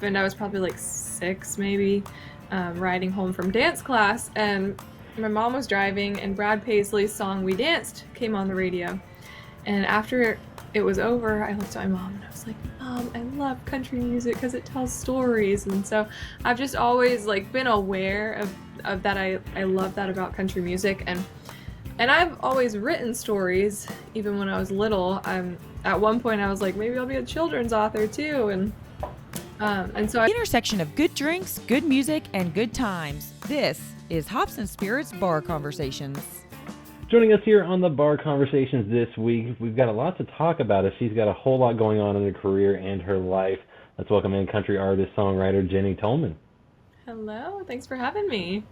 And I was probably like 6 maybe, riding home from dance class, and my mom was driving, and Brad Paisley's song "We Danced" came on the radio. And after it was over, I looked at my mom and I was like, "Mom, I love country music because it tells stories." And so I've just always like been aware of that. I love that about country music, and I've always written stories even when I was little. At one point I was like, maybe I'll be a children's author too, and so I Intersection of good drinks, good music, and good times. This is Hops and Spirits Bar Conversations. Joining us here on the Bar Conversations this week, we've got a lot to talk about as she's got a whole lot going on in her career and her life. Let's welcome in country artist, songwriter Jenny Tolman. Hello, thanks for having me.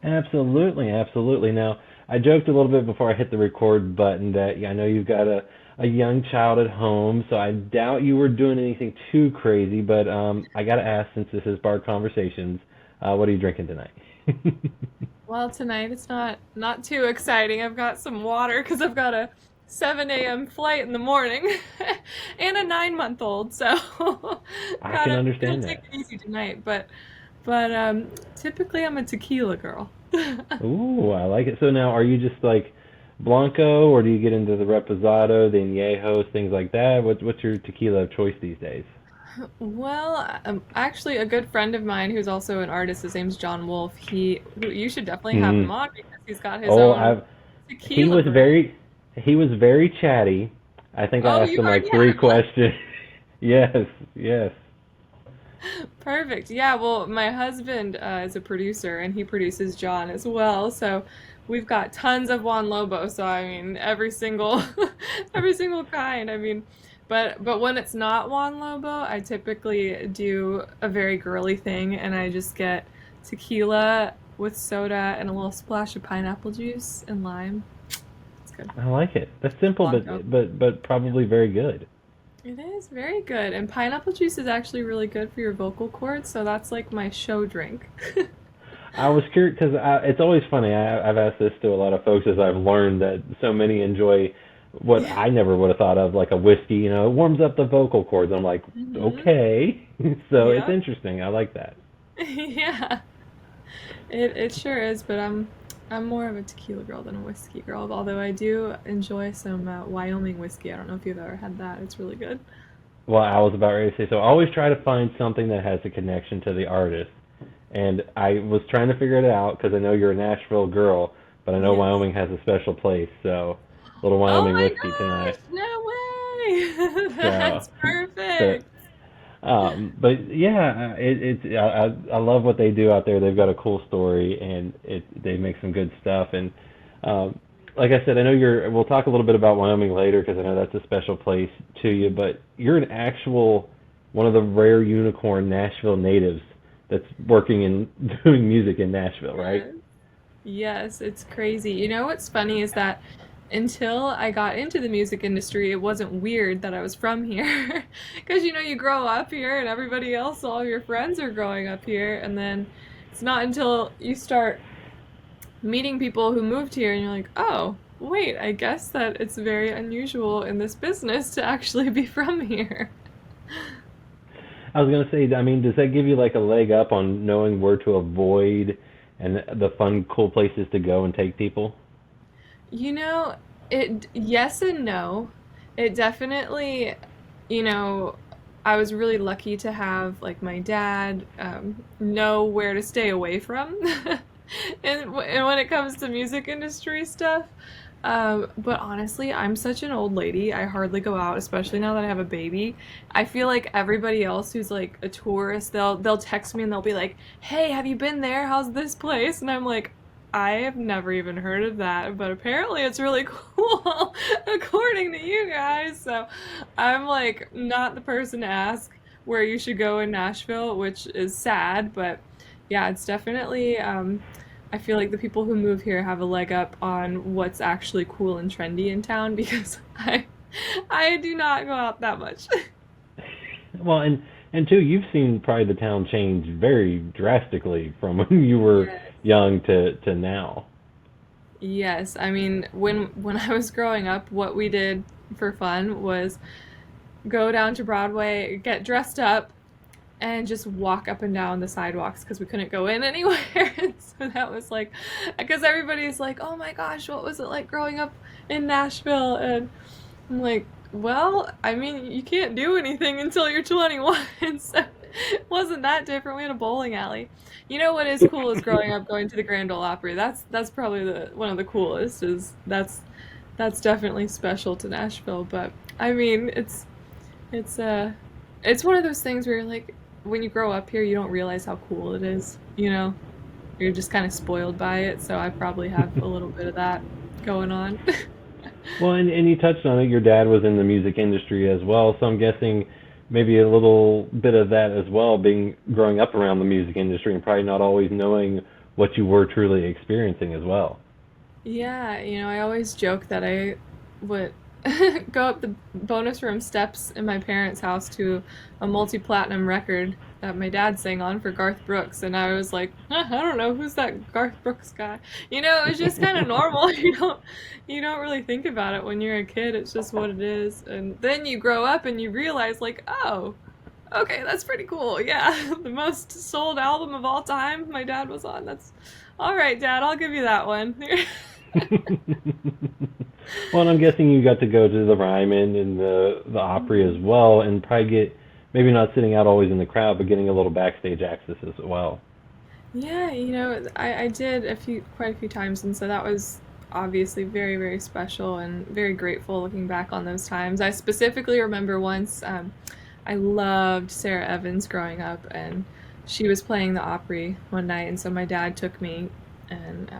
Absolutely, absolutely. Now, I joked a little bit before I hit the record button that I know you've got a young child at home, so I doubt you were doing anything too crazy, but I got to ask, since this is Bar Conversations, what are you drinking tonight? Well, tonight it's not too exciting. I've got some water because I've got a 7 a.m. flight in the morning and a 9-month-old, so I can understand take that. it easy tonight. But typically I'm a tequila girl. Ooh, I like it. So now, are you just like Blanco, or do you get into the Reposado, the Añejos, things like that? What's your tequila of choice these days? Well, actually, a good friend of mine who's also an artist, his name's John Wolfe. You should definitely have him Mm. on because he's got his Oh, own I've he tequila was brand. very he was very chatty. I think I Oh, asked you him already like three have. questions. Yes, yes. Perfect. Yeah, well, my husband is a producer and he produces John as well. So we've got tons of Juan Lobo. So I mean, every single every single kind. I mean, but when it's not Juan Lobo, I typically do a very girly thing and I just get tequila with soda and a little splash of pineapple juice and lime. It's good. I like it. That's simple, Blanco. but probably very good. It is very good. And pineapple juice is actually really good for your vocal cords, so that's like my show drink. I was curious because it's always funny. I've asked this to a lot of folks as I've learned that so many enjoy what I never would have thought of, like a whiskey. It warms up the vocal cords. I'm like, Hmm. okay. So it's Yep. interesting. I like that. Yeah. It sure is, but I'm more of a tequila girl than a whiskey girl, although I do enjoy some Wyoming whiskey. I don't know if you've ever had that. It's really good. Well, I was about ready to say, so I always try to find something that has a connection to the artist. And I was trying to figure it out because I know you're a Nashville girl, but I know Yes. Wyoming has a special place. So, a little Oh Wyoming my whiskey tonight. gosh, no way. So, That's so perfect. but yeah, I love what they do out there. They've got a cool story, and they make some good stuff. And um, like I said, I know you're. We'll talk a little bit about Wyoming later because I know that's a special place to you. But you're an actual one of the rare unicorn Nashville natives that's working and doing music in Nashville, right? Yes. Yes, it's crazy. You know what's funny is that until I got into the music industry, it wasn't weird that I was from here. Because you grow up here and everybody else, all your friends are growing up here. And then it's not until you start meeting people who moved here and you're like, oh, wait, I guess that it's very unusual in this business to actually be from here. I was gonna say, I mean, does that give you like a leg up on knowing where to avoid and the fun, cool places to go and take people? You know, yes and no. It definitely, you know, I was really lucky to have like my dad know where to stay away from, and when it comes to music industry stuff. But honestly, I'm such an old lady. I hardly go out, especially now that I have a baby. I feel like everybody else who's like a tourist, they'll text me and they'll be like, "Hey, have you been there? How's this place?" And I'm like, I have never even heard of that, but apparently it's really cool according to you guys. So I'm like not the person to ask where you should go in Nashville, which is sad, but yeah, it's definitely I feel like the people who move here have a leg up on what's actually cool and trendy in town because I do not go out that much. Well, and two, you've seen probably the town change very drastically from when you were Yeah. young to now. Yes, I mean when I was growing up, what we did for fun was go down to Broadway, get dressed up, and just walk up and down the sidewalks because we couldn't go in anywhere. So that was like, because everybody's like, oh my gosh, what was it like growing up in Nashville? And I'm like, well, I mean, you can't do anything until you're 21, so it wasn't that different. We had a bowling alley. You know what is cool is growing up going to the Grand Ole Opry. That's probably the one of the coolest. Is that's definitely special to Nashville. But I mean, it's it's one of those things where you're like, when you grow up here, you don't realize how cool it is. You're just kind of spoiled by it. So I probably have a little bit of that going on. Well, and you touched on it. Your dad was in the music industry as well, so I'm guessing maybe a little bit of that as well, being growing up around the music industry and probably not always knowing what you were truly experiencing as well. Yeah, I always joke that I would go up the bonus room steps in my parents' house to a multi-platinum record that my dad sang on for Garth Brooks, and I was like, I don't know who's that Garth Brooks guy. It was just kind of normal. You don't really think about it when you're a kid. It's just what it is, and then you grow up and you realize, like, oh, okay, that's pretty cool. Yeah, the most sold album of all time, my dad was on. That's all right, Dad. I'll give you that one. Well, and I'm guessing you got to go to the Ryman and the Opry as well, and probably get maybe not sitting out always in the crowd, but getting a little backstage access as well. Yeah, I did quite a few times, and so that was obviously very, very special and very grateful looking back on those times. I specifically remember once, I loved Sarah Evans growing up, and she was playing the Opry one night, and so my dad took me, and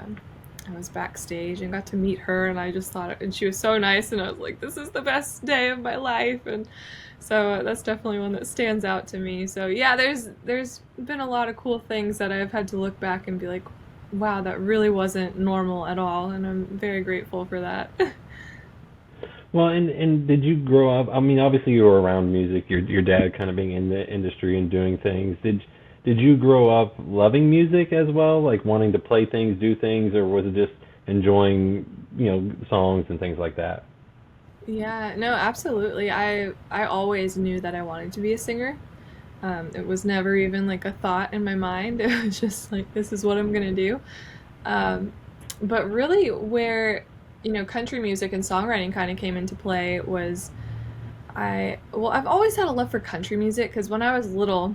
I was backstage and got to meet her, and I just thought, and she was so nice, and I was like, this is the best day of my life, and so that's definitely one that stands out to me. So yeah, there's been a lot of cool things that I've had to look back and be like, wow, that really wasn't normal at all, and I'm very grateful for that. Well, and did you grow up? I mean, obviously you were around music. Your dad kind of being in the industry and doing things. Did you grow up loving music as well, like wanting to play things, do things, or was it just enjoying songs and things like that? Yeah, no, absolutely. I always knew that I wanted to be a singer. It was never even like a thought in my mind. It was just like, this is what I'm gonna do. Um, but really, where country music and songwriting kind of came into play was I've always had a love for country music because when I was little,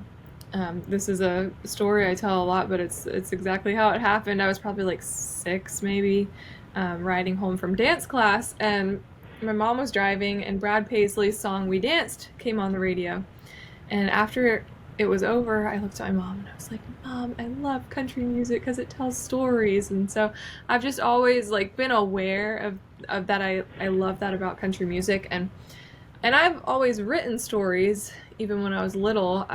this is a story I tell a lot, but it's exactly how it happened. I was probably like 6, maybe, riding home from dance class, and my mom was driving, and Brad Paisley's song "We Danced" came on the radio. And after it was over, I looked at my mom and I was like, "Mom, I love country music because it tells stories." And so I've just always like been aware of that. I love that about country music, and I've always written stories even when I was little.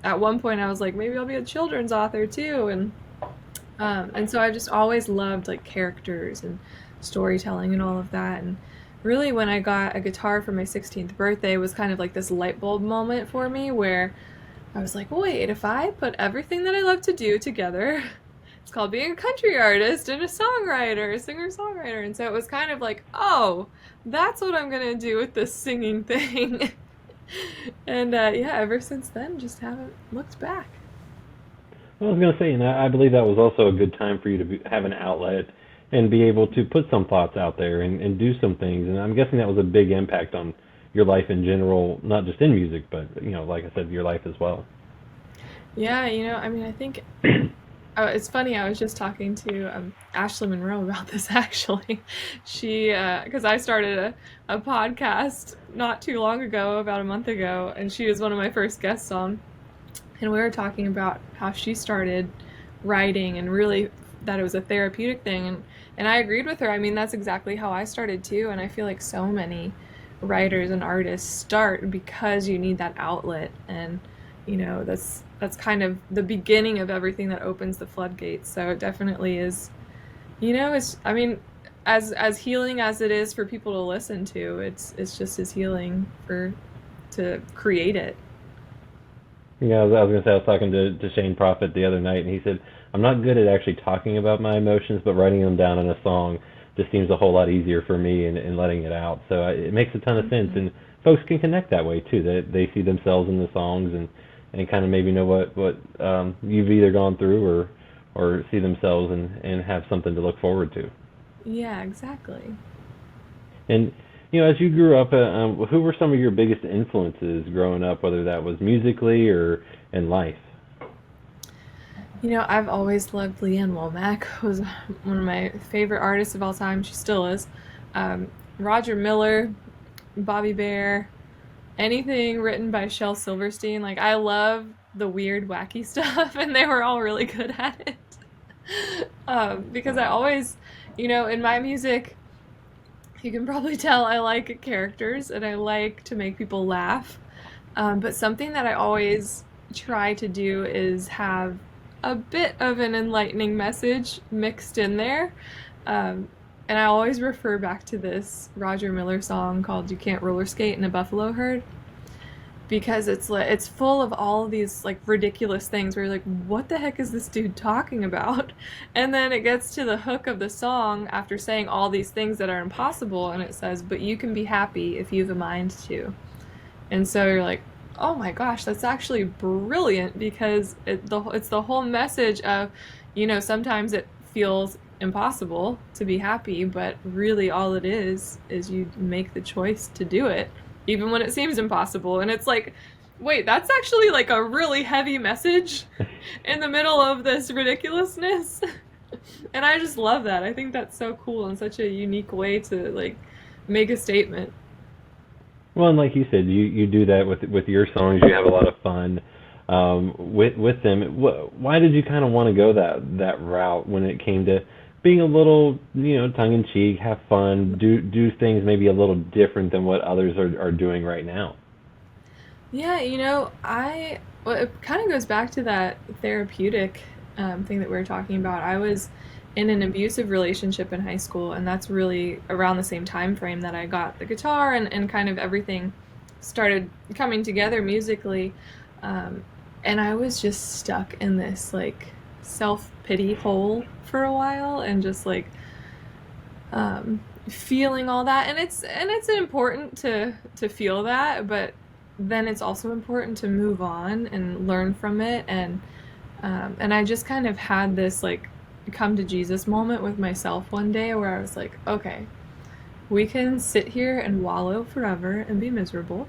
At one point I was like, maybe I'll be a children's author too, and so I just always loved like characters and storytelling and all of that. And really, when I got a guitar for my 16th birthday, was kind of like this light bulb moment for me where I was like, wait, if I put everything that I love to do together, it's called being a country artist and a songwriter, a singer-songwriter. And so it was kind of like, oh, that's what I'm gonna do with this singing thing. And yeah, ever since then, just haven't looked back. Well, I was going to say, and I believe that was also a good time for you to have an outlet and be able to put some thoughts out there and do some things. And I'm guessing that was a big impact on your life in general, not just in music, but like I said, your life as well. Yeah, I mean, I think it's funny. I was just talking to Ashley Monroe about this actually. She, because I started a podcast not too long ago, about a month ago, and she was one of my first guests on. And we were talking about how she started writing and really that it was a therapeutic thing. And I agreed with her. I mean, that's exactly how I started too. And I feel like so many writers and artists start because you need that outlet. And, that's kind of the beginning of everything that opens the floodgates. So it definitely is, I mean, as healing as it is for people to listen to, it's just as healing to create it. Yeah, I was going to say, I was talking to Shane Prophet the other night, and he said, I'm not good at actually talking about my emotions, but writing them down in a song just seems a whole lot easier for me in letting it out. So it makes a ton of sense, Mhm. and folks can connect that way too. They see themselves in the songs, and and kind of maybe know what you've either gone through or see themselves and have something to look forward to. Yeah, exactly. And as you grew up, who were some of your biggest influences growing up, whether that was musically or in life? I've always loved Leanne Womack, was one of my favorite artists of all time. She still is. Roger Miller, Bobby Bear, anything written by Shel Silverstein. Like, I love the weird, wacky stuff, and they were all really good at it. Because I always, in my music, you can probably tell I like characters and I like to make people laugh. But something that I always try to do is have a bit of an enlightening message mixed in there. And I always refer back to this Roger Miller song called "You Can't Roller Skate in a Buffalo Herd," because it's full of all of these like ridiculous things where you're like, what the heck is this dude talking about? And then it gets to the hook of the song after saying all these things that are impossible, and it says, "But you can be happy if you have a mind to." And so you're like, oh my gosh, that's actually brilliant, because it's the whole message of, sometimes it feels impossible to be happy, but really all it is you make the choice to do it, even when it seems impossible. And it's like, wait, that's actually like a really heavy message in the middle of this ridiculousness. And I just love that. I think that's so cool and such a unique way to like make a statement. Well, and like you said, you do that with your songs. You have a lot of fun with them. Why did you kind of want to go that route when it came to being a little, tongue in cheek, have fun, do things maybe a little different than what others are doing right now? Yeah, well, it kind of goes back to that therapeutic thing that we were talking about. I was in an abusive relationship in high school, and that's really around the same time frame that I got the guitar and kind of everything started coming together musically. And I was just stuck in this like self-pity hole for a while, and just like feeling all that. And it's important to feel that, but then it's also important to move on and learn from it. And I just kind of had this like come to Jesus moment with myself one day where I was like, okay, we can sit here and wallow forever and be miserable,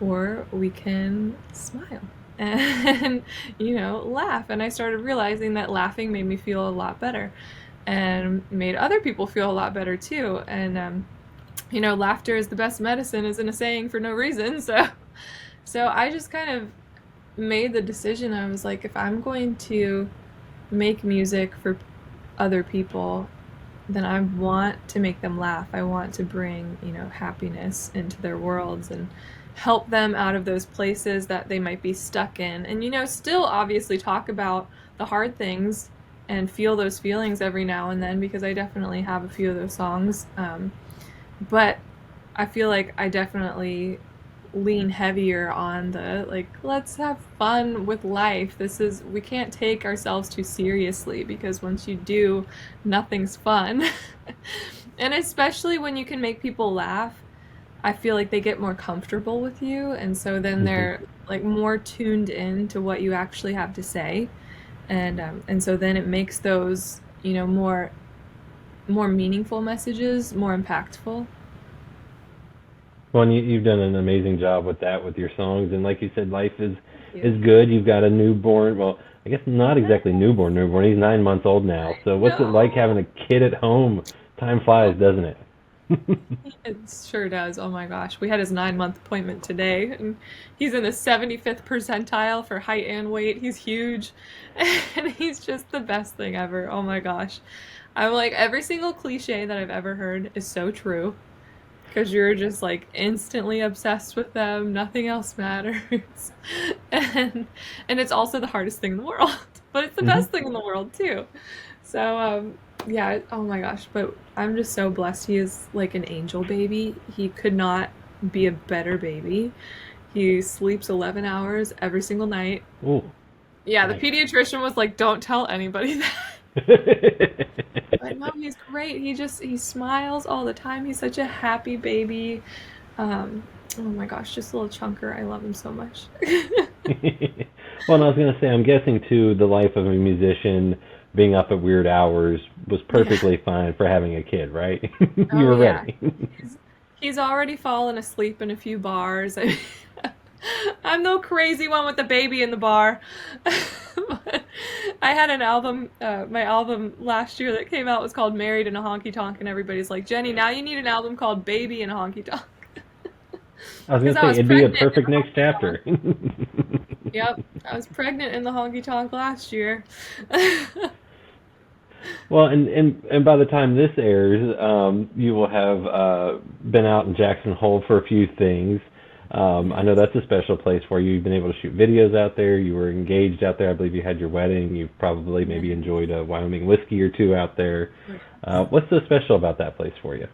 or we can smile and, laugh. And I started realizing that laughing made me feel a lot better and made other people feel a lot better too. And, laughter is the best medicine isn't a saying for no reason. So I just kind of made the decision. I was like, if I'm going to make music for other people, then I want to make them laugh. I want to bring, happiness into their worlds and help them out of those places that they might be stuck in. And, still obviously talk about the hard things and feel those feelings every now and then, because I definitely have a few of those songs. But I feel like I definitely lean heavier on the like, let's have fun with life. We can't take ourselves too seriously, because once you do, nothing's fun. And especially when you can make people laugh, I feel like they get more comfortable with you, and so then Hmm. they're like more tuned in to what you actually have to say. And so then it makes those, more meaningful messages more impactful. Well, and you've done an amazing job with that with your songs, and like you said, life is You. is good. You've got a newborn. Well, I guess not exactly newborn. Newborn. He's 9 months old now. So what's it like No. having a kid at home? Time flies, doesn't it? It sure does. Oh my gosh. We had his 9-month appointment today, and he's in the 75th percentile for height and weight. He's huge, and he's just the best thing ever. Oh my gosh. I'm like, every single cliche that I've ever heard is so true, because you're just like instantly obsessed with them. Nothing else matters. And and it's also the hardest thing in the world, but it's the Hmm. best thing in the world too. So yeah, oh my gosh, but I'm just so blessed. He is like an angel baby. He could not be a better baby. He sleeps 11 hours every single night. Ooh, Yeah, the nice. pediatrician was like, "Don't tell anybody that." But no, he's great. He smiles all the time. He's such a happy baby. Oh my gosh, just a little chunker. I love him so much. Well, and I was going to say, I'm guessing too, the life of a musician, being up at weird hours, was Yeah. perfectly fine for having a kid, right? You Oh were yeah. ready. He's already fallen asleep in a few bars. I'm no crazy one with the baby in the bar. But I had an album, my album last year that came out was called Married in a Honky Tonk, and everybody's like, Jenny, now you need an album called Baby in a Honky Tonk. I was going Because to I say, was it'd be a pregnant in perfect the next honky tonk. chapter. Yep, I was pregnant in the honky tonk last year. Well, and by the time this airs, you will have been out in Jackson Hole for a few things. I know Yes. that's a special place for you. You've been able to shoot videos out there. You were engaged out there. I believe you had your wedding. You've probably Yeah. maybe enjoyed a Wyoming whiskey or two out there. Yes. What's so special about that place for you?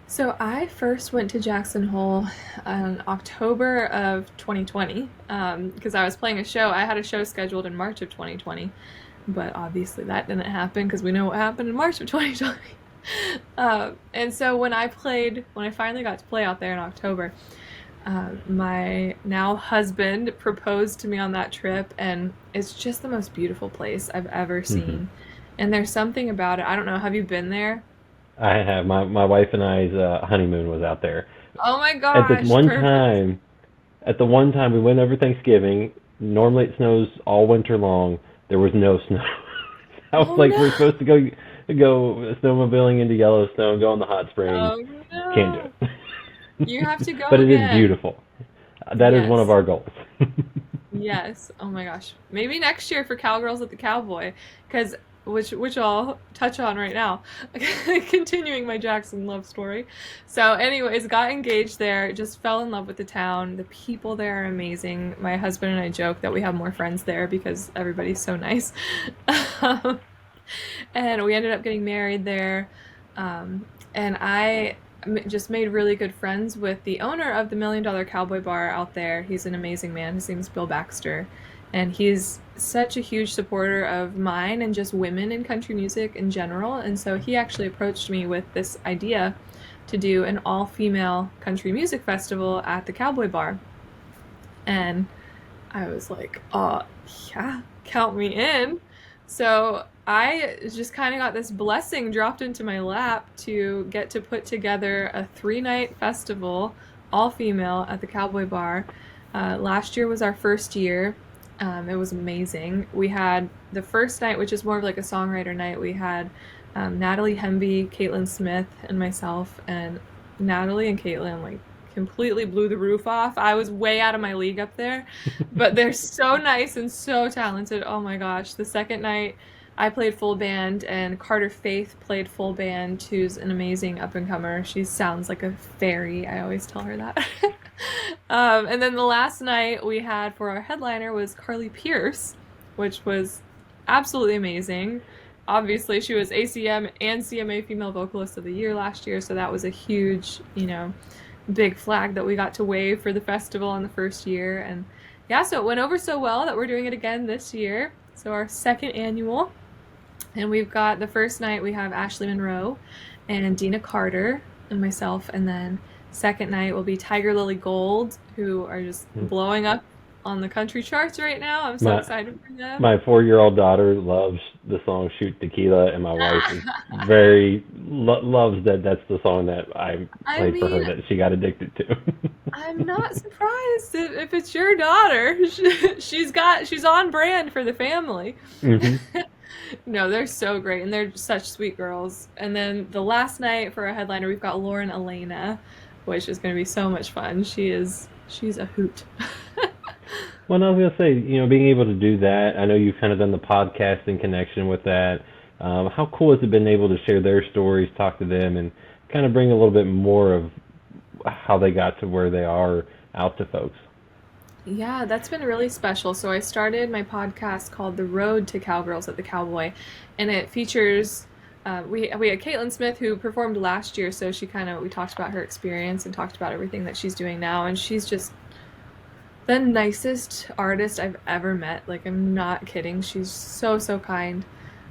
So I first went to Jackson Hole in October of 2020 because I was playing a show. I had a show scheduled in March of 2020, but obviously that didn't happen because we know what happened in March of 2020. And so when I finally got to play out there in October, my now husband proposed to me on that trip, and it's just the most beautiful place I've ever Hmm. seen. And there's something about it. I don't know. Have you been there? I have my wife and I's honeymoon was out there. Oh my At the gosh, one perfect. time, at the one time we went over Thanksgiving. Normally it snows all winter long. There was no snow. I was Oh like, we're no. supposed to go snowmobiling into Yellowstone, go in the hot springs. Oh Can't do no. it. You have to But go it is again. beautiful. That is one of Yes. our goals. Yes. Oh my gosh. Maybe next year for Cowgirls at the Cowboy, because which I'll touch on right now. Continuing my Jackson love story. So, anyways, got engaged there. Just fell in love with the town. The people there are amazing. My husband and I joke that we have more friends there because everybody's so nice. Um, and we ended up getting married there. And just made really good friends with the owner of the $1 Million Cowboy Bar out there. He's an amazing man. His name's Bill Baxter. And he's such a huge supporter of mine and just women in country music in general. And so he actually approached me with this idea to do an all female country music festival at the Cowboy Bar. And I was like, oh, yeah, count me in. So I just kind of got this blessing dropped into my lap to get to put together a 3 night festival, all female, at the Cowboy Bar. Last year was our first year. It was amazing. We had the first night, which is more of like a songwriter night. We had Natalie Hemby, Caitlin Smith, and myself. And Natalie and Caitlin like completely blew the roof off. I was way out of my league up there, but they're so nice and so talented. Oh my gosh. The second night, I played full band, and Carter Faith played full band, who's an amazing up and comer. She sounds like a fairy. I always tell her that. And then the last night we had for our headliner was Carly Pierce, which was absolutely amazing. Obviously, she was ACM and CMA Female Vocalist of the Year last year, so that was a huge, big flag that we got to wave for the festival in the first year. And yeah, so it went over so well that we're doing it again this year. So our second annual. And we've got the first night we have Ashley Monroe and Dina Carter and myself. And then second night will be Tiger Lily Gold, who are just blowing up on the country charts right now. I'm so my excited for them. my 4-year-old daughter loves the song "Shoot Tequila," and my wife is loves that. That's the song that I I played for her mean, that she got addicted to. I'm not surprised if it's your daughter. She's on brand for the family. Hmm. No, they're so great, and they're such sweet girls. And then the last night for our headliner, we've got Lauren Elena, which is going to be so much fun. She's a hoot. Well, I was gonna say, being able to do that. I know you've kind of done the podcast in connection with that. How cool has it been able to share their stories, talk to them, and kind of bring a little bit more of how they got to where they are out to folks? Yeah, that's been really special. So I started my podcast called The Road to Cowgirls at the Cowboy, and it features we had Caitlin Smith who performed last year, so we talked about her experience and talked about everything that she's doing now, and she's just the nicest artist I've ever met. Like, I'm not kidding. She's so, so kind.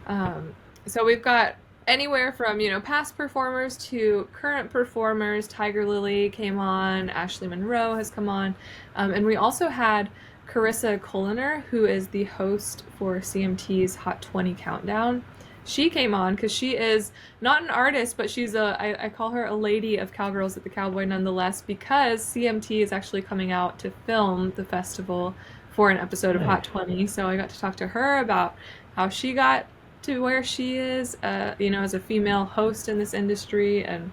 Um, so we've got anywhere from, past performers to current performers. Tiger Lily came on, Ashley Monroe has come on. And we also had Carissa Culiner, who is the host for CMT's Hot 20 Countdown. She came on because she is not an artist, but I call her a lady of Cowgirls at the Cowboy nonetheless, because CMT is actually coming out to film the festival for an episode of Nice. Hot 20. So I got to talk to her about how she got to where she is, as a female host in this industry. And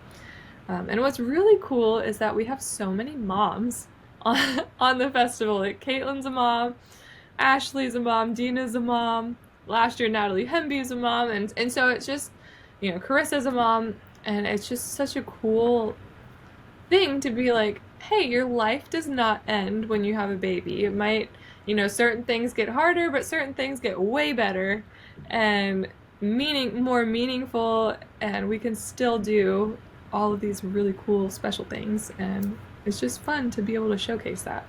what's really cool is that we have so many moms on the festival. Like Caitlin's a mom, Ashley's a mom, Dina's a mom. Last year, Natalie Hemby's a mom, and so it's just, Carissa's a mom, and it's just such a cool thing to be like, hey, your life does not end when you have a baby. It might, certain things get harder, but certain things get way better and more meaningful, and we can still do all of these really cool, special things, and it's just fun to be able to showcase that.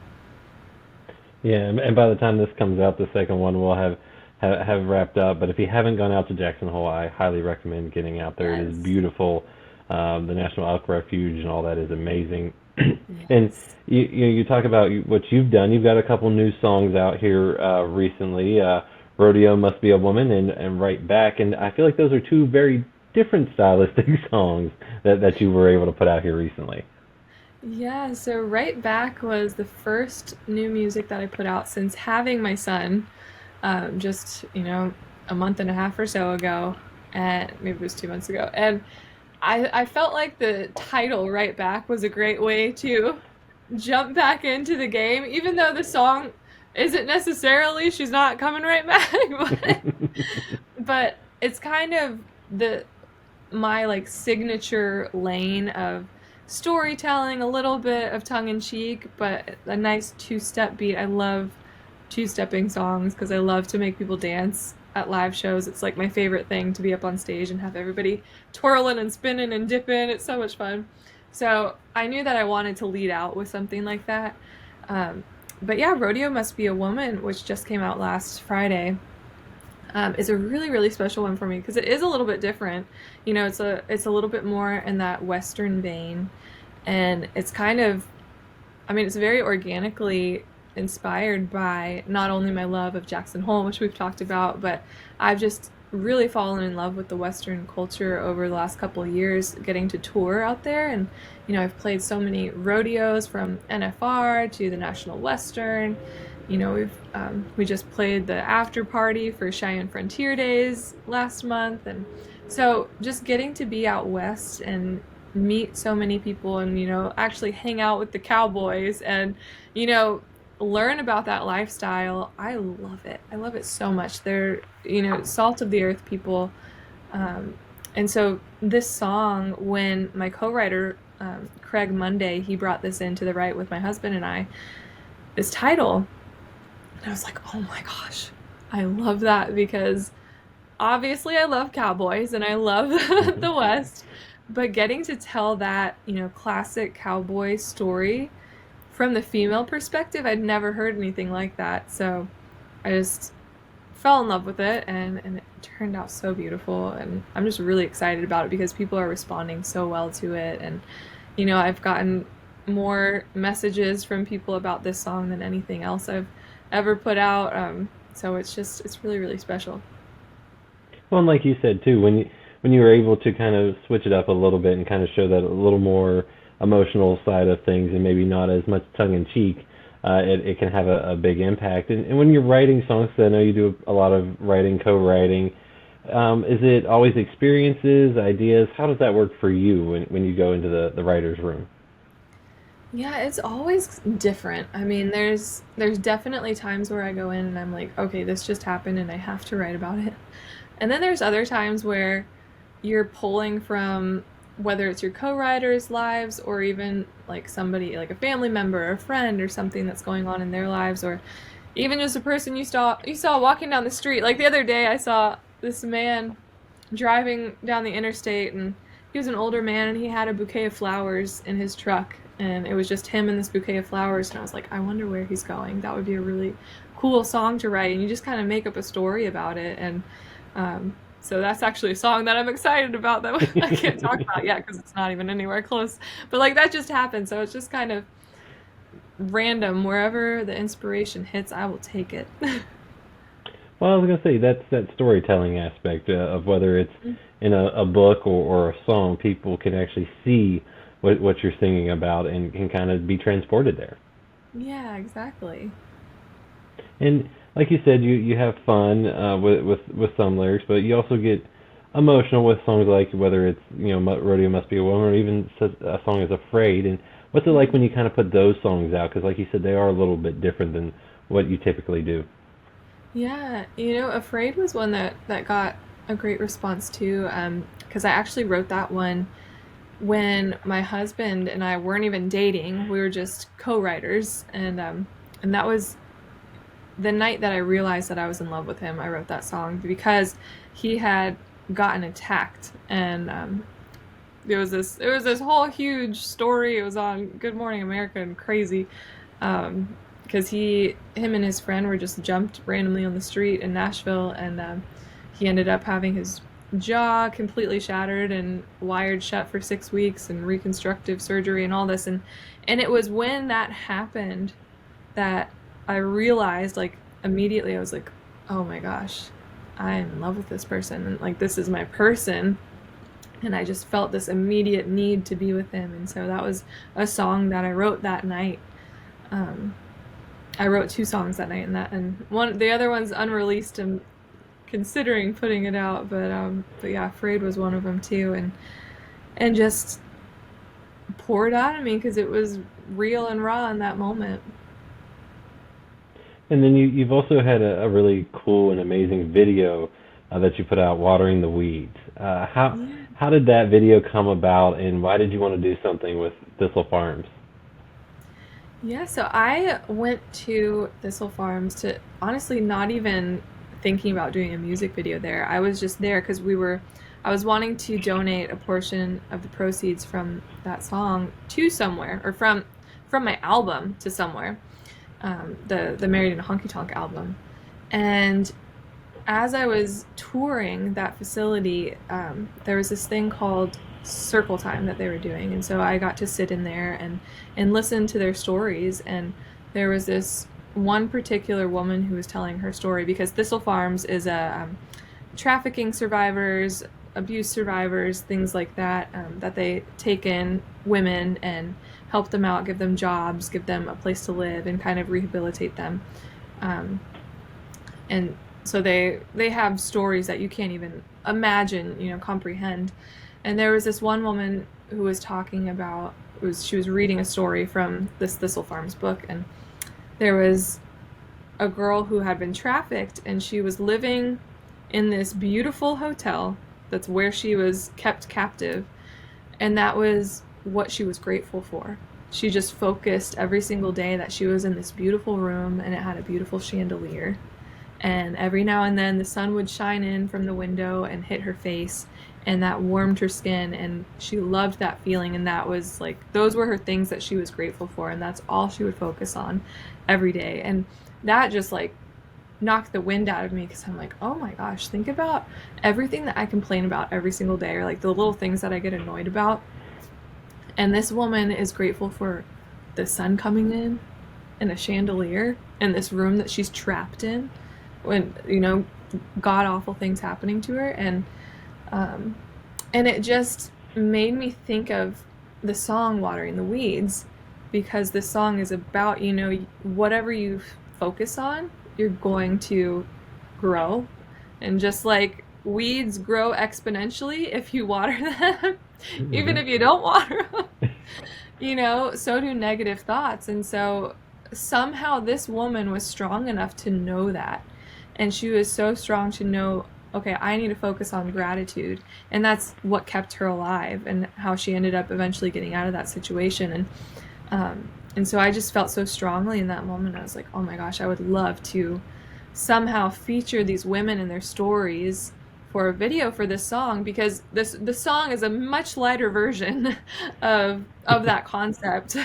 Yeah, and by the time this comes out, the second one will have wrapped up. But if you haven't gone out to Jackson Hole, I highly recommend getting out there. It is Yes. beautiful. The National Elk Refuge and all that is amazing. And Yes. you talk about what you've done. You've got a couple new songs out here recently. Rodeo Must Be a Woman and Right Back. And I feel like those are two very different stylistic songs that you were able to put out here recently. Yeah, so Right Back was the first new music that I put out since having my son, just, a month and a half or so ago, and maybe it was 2 months ago. And I felt like the title Right Back was a great way to jump back into the game, even though the song isn't necessarily she's not coming right back, but it's kind of the my like signature lane of storytelling, a little bit of tongue in cheek, but a nice two-step beat. I love two-stepping songs because I love to make people dance at live shows. It's like my favorite thing to be up on stage and have everybody twirling and spinning and dipping. It's so much fun. So I knew that I wanted to lead out with something like that. Um, but yeah, Rodeo Must Be a Woman, which just came out last Friday, is a really really special one for me because it is a little bit different. It's a little bit more in that Western vein, and it's kind of, I mean, it's very organically inspired by not only my love of Jackson Hole, which we've talked about, but I've just really fallen in love with the Western culture over the last couple of years, getting to tour out there. And, I've played so many rodeos from NFR to the National Western. We just played the after party for Cheyenne Frontier Days last month. And so just getting to be out west and meet so many people and actually hang out with the Cowboys and you know learn about that lifestyle. I love it so much. They're salt of the earth people. And so this song, when my co-writer Craig Monday, he brought this in to the right with my husband and I, this title, and I was like, oh my gosh, I love that because obviously I love cowboys and I love Hmm. the West, but getting to tell that, classic cowboy story from the female perspective, I'd never heard anything like that. So I just fell in love with it, and it turned out so beautiful, and I'm just really excited about it because people are responding so well to it. And I've gotten more messages from people about this song than anything else I've ever put out. So it's really really special. Well, and like you said too, when you were able to kind of switch it up a little bit and kind of show that a little more emotional side of things and maybe not as much tongue in cheek, it can have a big impact. And when you're writing songs, 'cause I know you do a lot of writing, co-writing, is it always experiences, ideas? How does that work for you when you go into the writer's room? Yeah, it's always different. I mean, there's definitely times where I go in and I'm like, okay, this just happened and I have to write about it. And then there's other times where you're pulling from, whether it's your co-writers' lives or even like somebody like a family member or a friend or something that's going on in their lives, or even just a person you saw walking down the street. Like the other day I saw this man driving down the interstate, and he was an older man and he had a bouquet of flowers in his truck, and it was just him and this bouquet of flowers. And I was like, I wonder where he's going. That would be a really cool song to write, and you just kind of make up a story about it. And so that's actually a song that I'm excited about that I can't talk about yet because it's not even anywhere close. But like that just happened. So it's just kind of random, wherever the inspiration hits, I will take it. Well, I was gonna say that's that storytelling aspect of whether it's in a book or a song, people can actually see what you're singing about and can kind of be transported there. Yeah, exactly. And like you said, you have fun with some lyrics, but you also get emotional with songs like whether it's Rodeo Must Be a Woman or even a song as Afraid. And what's it like Mhm. when you kind of put those songs out? Because like you said, they are a little bit different than what you typically do. Yeah, Afraid was one that got a great response too, because I actually wrote that one when my husband and I weren't even dating. We were just co-writers, and that was the night that I realized that I was in love with him. I wrote that song because he had gotten attacked, and there was this whole huge story. It was on Good Morning America and crazy, because him and his friend were just jumped randomly on the street in Nashville, and he ended up having his jaw completely shattered and wired shut for 6 weeks and reconstructive surgery and all this, and it was when that happened that I realized, like, immediately. I was like, oh my gosh, I'm in love with this person, and like this is my person, and I just felt this immediate need to be with him. And so that was a song that I wrote that night. Um, I wrote two songs that night, and the other one's unreleased. I'm considering putting it out, but yeah, Afraid was one of them too, and just poured out of me because it was real and raw in that moment. And then you've also had a really cool and amazing video that you put out, Watering the Weeds. Yeah. How did that video come about, and why did you want to do something with Thistle Farms? Yeah, so I went to Thistle Farms to honestly not even thinking about doing a music video there. I was just there because I was wanting to donate a portion of the proceeds from that song to somewhere, or from my album to somewhere, the Married in a Honky Tonk album. And as I was touring that facility, there was this thing called Circle Time that they were doing, and so I got to sit in there and listen to their stories. And there was this one particular woman who was telling her story because Thistle Farms is a trafficking survivors, abuse survivors, things like that. That they take in women and help them out, give them jobs, give them a place to live, and kind of rehabilitate them. Um, and so they have stories that you can't even imagine, comprehend. And there was this one woman who was talking about, she was reading a story from this Thistle Farms book, and there was a girl who had been trafficked, and she was living in this beautiful hotel that's where she was kept captive, and that was what she was grateful for. She just focused every single day that she was in this beautiful room and it had a beautiful chandelier, and every now and then the sun would shine in from the window and hit her face, and that warmed her skin, and she loved that feeling. And that was like, those were her things that she was grateful for, and that's all she would focus on every day. And that just like knocked the wind out of me because I'm like, oh my gosh, think about everything that I complain about every single day, or like the little things that I get annoyed about. And this woman is grateful for the sun coming in and a chandelier in this room that she's trapped in when, god awful things happening to her. Um and it just made me think of the song Watering the Weeds, because the song is about, whatever you focus on, you're going to grow. And just like weeds grow exponentially if you water them, even Hmm. if you don't water them, so do negative thoughts. And so somehow this woman was strong enough to know that. And she was so strong to know, okay, I need to focus on gratitude. And that's what kept her alive, and how she ended up eventually getting out of that situation. And so I just felt so strongly in that moment. I was like, oh my gosh, I would love to somehow feature these women and their stories for a video for this song, because the song is a much lighter version of that concept,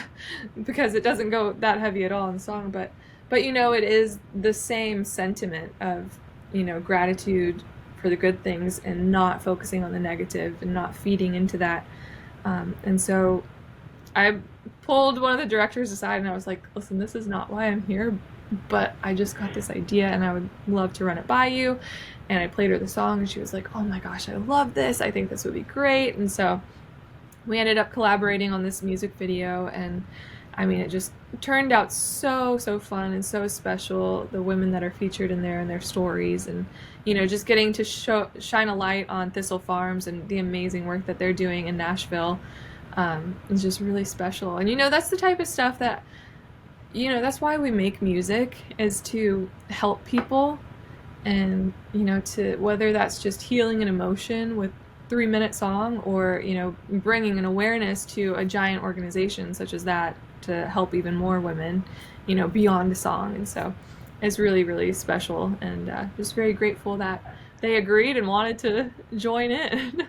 because it doesn't go that heavy at all in the song. But it is the same sentiment of, gratitude for the good things and not focusing on the negative and not feeding into that. And so I pulled one of the directors aside and I was like, listen, this is not why I'm here, but I just got this idea and I would love to run it by you. And I played her the song and she was like, oh my gosh, I love this. I think this would be great. And so we ended up collaborating on this music video, and I mean, it just turned out so fun and so special. The women that are featured in there and their stories, and just getting to shine a light on Thistle Farms and the amazing work that they're doing in Nashville is just really special. And that's the type of stuff that that's why we make music, is to help people, and to whether that's just healing an emotion with 3-minute song, or bringing an awareness to a giant organization such as that to help even more women beyond a song. And so it's really special, and just very grateful that they agreed and wanted to join in.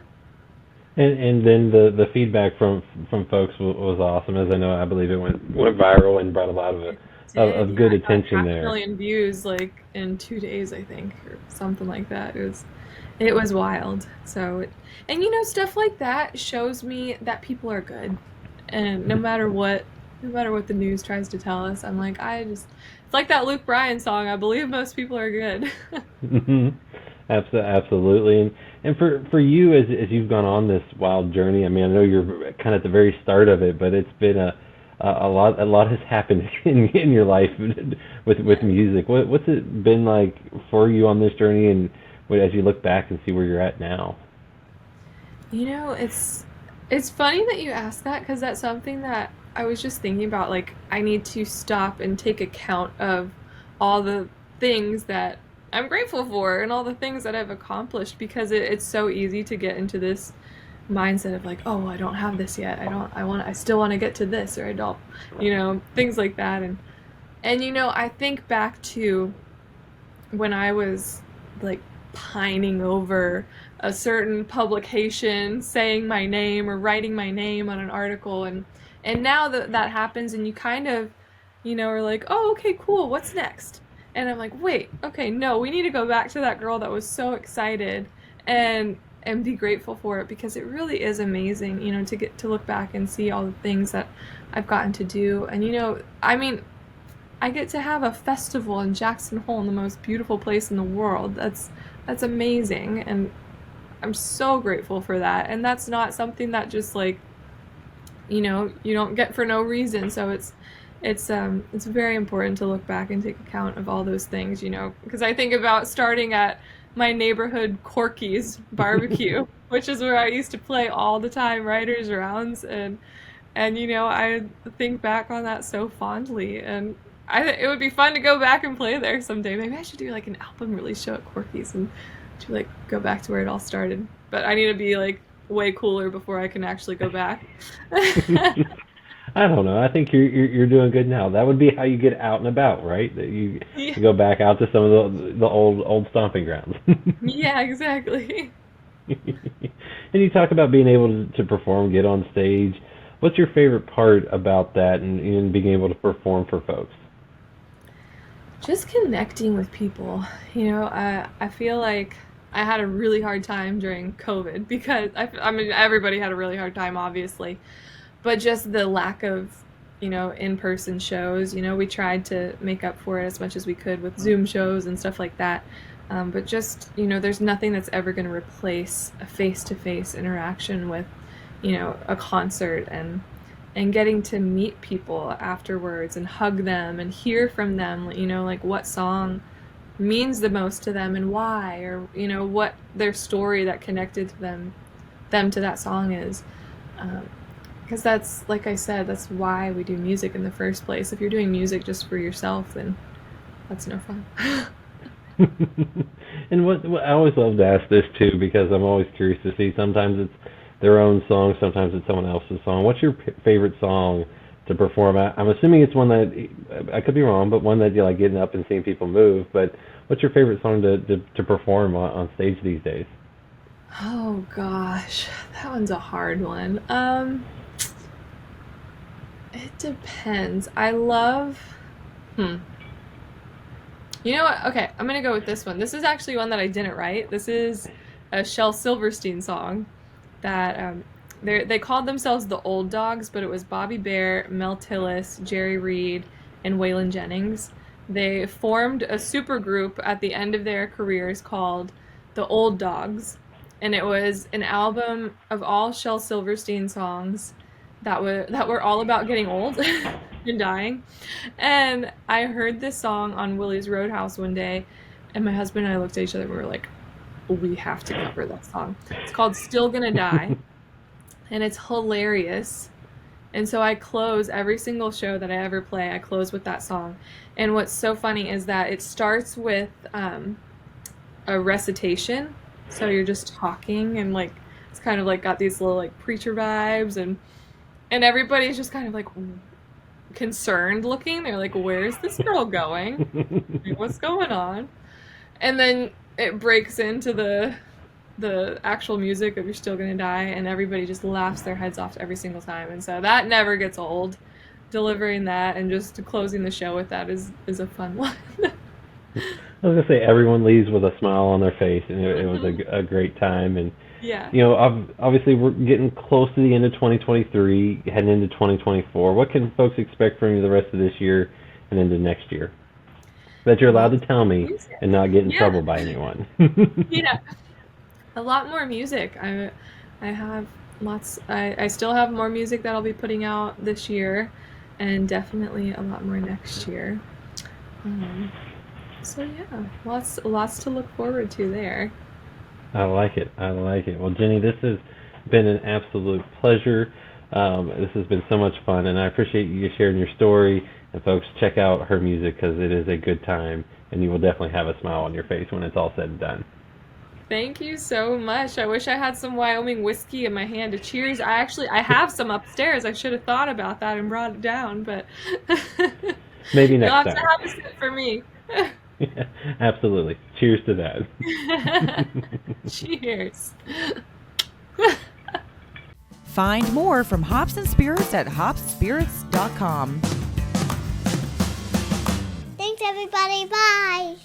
And then the feedback from folks was awesome. As I know, I believe it went viral and brought a lot It of did, yeah. good I got attention half a there. million views like in 2 days, I think, or something like that. It was wild. So, and stuff like that shows me that people are good. And no matter what the news tries to tell us, I'm like, it's like that Luke Bryan song, I believe most people are good. Mhm. Absolutely. And for you, as you've gone on this wild journey, I mean, I know you're kind of at the very start of it, but it's been a lot has happened in your life with Yeah. music. What's it been like for you on this journey, and as you look back and see where you're at now? It's funny that you asked that, because that's something that I was just thinking about. Like, I need to stop and take account of all the things that I'm grateful for and all the things that I've accomplished, because it's so easy to get into this mindset of like, oh, I don't have this yet. I still want to get to this, or I don't, things like that. And I think back to when I was like pining over a certain publication saying my name or writing my name on an article, and now that that happens, and you kind of are like, oh, okay, cool, what's next? And I'm like, wait, okay, no, we need to go back to that girl that was so excited, and be grateful for it, because it really is amazing, to get to look back and see all the things that I've gotten to do. And I mean, I get to have a festival in Jackson Hole, in the most beautiful place in the world. That's amazing, and I'm so grateful for that. And that's not something that just like, you don't get for no reason. So it's very important to look back and take account of all those things, because I think about starting at my neighborhood Corky's barbecue, which is where I used to play all the time, writers rounds, and I think back on that so fondly, and it would be fun to go back and play there someday. Maybe I should do like an album release show at Corky's and to like go back to where it all started. But I need to be like way cooler before I can actually go back. I don't know. I think you're doing good now. That would be how you get out and about, right? That Yeah, you go back out to some of the old stomping grounds. yeah, exactly. And you talk about being able to perform, get on stage. What's your favorite part about that, and being able to perform for folks? Just connecting with people. I feel like I had a really hard time during COVID, because I mean, everybody had a really hard time, obviously, but just the lack of in-person shows. We tried to make up for it as much as we could with Zoom shows and stuff like that. But just there's nothing that's ever going to replace a face-to-face interaction with a concert, and getting to meet people afterwards and hug them and hear from them, like what song means the most to them and why, or what their story that connected to them to that song is. Because that's, like I said, that's why we do music in the first place. If you're doing music just for yourself, then that's no fun. And what I always love to ask this too, because I'm always curious to see. Sometimes it's their own song, sometimes it's someone else's song. What's your favorite song to perform? I'm assuming it's one that I could be wrong, but one that you like getting up and seeing people move. But what's your favorite song to perform on stage these days? Oh gosh, that one's a hard one. It depends. I love. Hmm. You know what? Okay, I'm gonna go with this one. This is actually one that I didn't write. This is a Shel Silverstein song that they called themselves the Old Dogs, but it was Bobby Bear, Mel Tillis, Jerry Reed, and Waylon Jennings. They formed a supergroup at the end of their careers called the Old Dogs, and it was an album of all Shel Silverstein songs that were all about getting old and dying. And I heard this song on Willie's Roadhouse one day, and my husband and I looked at each other and we were like, we have to cover that song. It's called Still Gonna Die, and it's hilarious. And so I close every single show that I ever play, I close with that song. And what's so funny is that it starts with a recitation. So you're just talking, and like it's kind of like got these little like preacher vibes, and everybody's just kind of like concerned looking. They're like, where's this girl going? Like, what's going on? And then it breaks into the actual music of You're Still Gonna Die, and everybody just laughs their heads off every single time. And so that never gets old. Delivering that and just closing the show with that is a fun one. I was gonna say everyone leaves with a smile on their face, and it was a great time. And Yeah. obviously we're getting close to the end of 2023, heading into 2024. What can folks expect from you the rest of this year and into next year? That you're allowed to tell me Music. and not get in Yeah. trouble by anyone. Yeah. A lot more music. I have lots. I still have more music that I'll be putting out this year, and definitely a lot more next year. Um, so yeah, lots to look forward to there. I like it. I like it. Well, Jenny, this has been an absolute pleasure. This has been so much fun, and I appreciate you sharing your story. And folks, check out her music because it is a good time, and you will definitely have a smile on your face when it's all said and done. Thank you so much. I wish I had some Wyoming whiskey in my hand to cheers. I have some upstairs. I should have thought about that and brought it down, but Maybe you'll next have to time. have a sip for me. Yeah, absolutely. Cheers to that. Cheers. Find more from Hops and Spirits at hopspirits.com. Thanks, everybody. Bye.